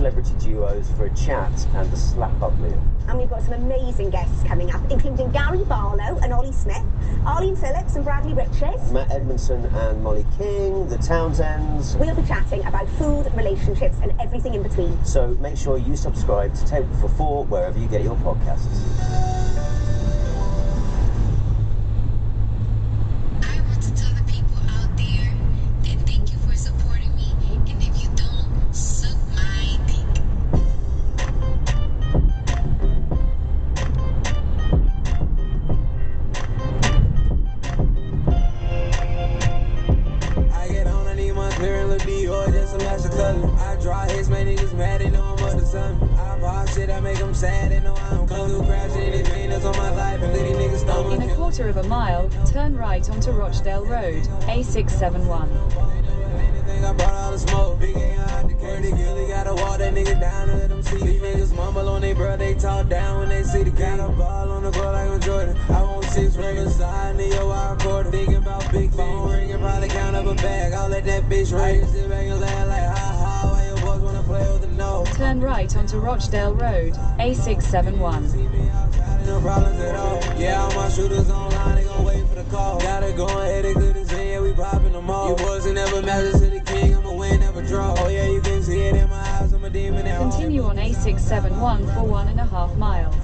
celebrity duos for a chat and a slap-up meal. And we've got some amazing guests coming up, including Gary Barlow and Ollie Smith, Arlene Phillips and Bradley Richards, Matt Edmondson and Molly King, the Townsends. We'll be chatting about food, relationships and everything in between. So make sure you subscribe to Table for Four wherever you get your podcasts. I draw hits, my niggas mad, they know I'm up to something. I pop shit, I make them sad, they know I don't come through crashing anything that's on my life. And let these niggas stumble. In a quarter of a mile, turn right onto Rochdale Road, A671. I brought all the smoke, big ain't hard to carry. Gilly gotta walk that nigga down and let them see. These niggas mumble on they bro, they talk down when they see the got a ball on the floor like I'm Jordan. I want 6 from the side, nigga, I record. Thinking about big phone ringing, probably count up a bag. I'll let that bitch ring. Sit back and laugh like ha ha. Why your boys wanna play with the no? Turn right onto Rochdale Road, A671. No problems at all. Yeah, all my shooters online, they gon' wait for the call. Gotta go ahead and clear this in, yeah, we poppin' them all. You boys ain't never matches to the king, I'ma win, never draw. Oh yeah, you can see it in my eyes, I'm a demon at Continue on A671 for 1.5 miles.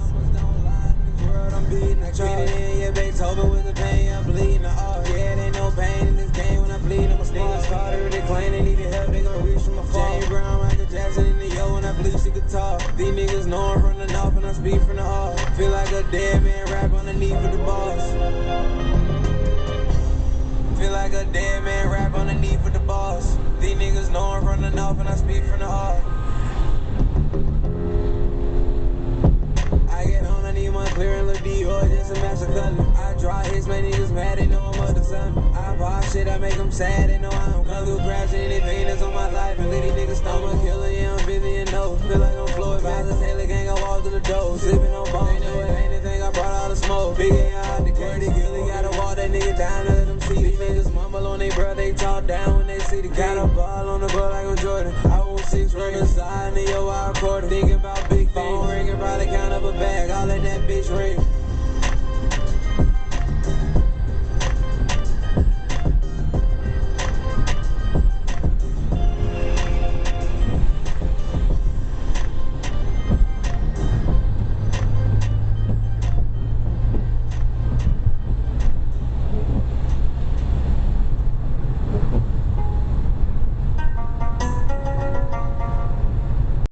I'm beating, I treat it in, yeah, Beethoven with the pain, I'm bleeding the all. Yeah, there ain't no pain in this game when I bleed, I'm a nigga starter, they claim they needed help, they gon' reach from my phone. James Brown, Michael Jackson in the yo when I bleed, she could talk. These niggas know I'm running off and I speak from the heart. Feel like a dead man rap underneath of the boss. Feel like a dead man rap underneath of the boss. These niggas know I'm running off and I speak from the heart. I get home, I need my clear and look Dior, just a match of color. I draw hits, my niggas mad, they know I'm up to something. I pop shit, I make them sad, they know I don't come through crashing anything that's on my life. And let these niggas stumble, killer, yeah, I'm busy and no. Feel like I'm Floyd, Bowser, Taylor gang, I walk to the door. Sipping on bones, ain't no anything, I brought all the smoke. Big ain't hard to carry, Gilly gotta walk that nigga down and let them see. These niggas mumble on they bro, they talk down when they see the got a ball on the floor like I'm Jordan. I want 6 from the side, and yo, I record. Thinking about big phone ringing, probably count up a bag, I'll let that bitch ring.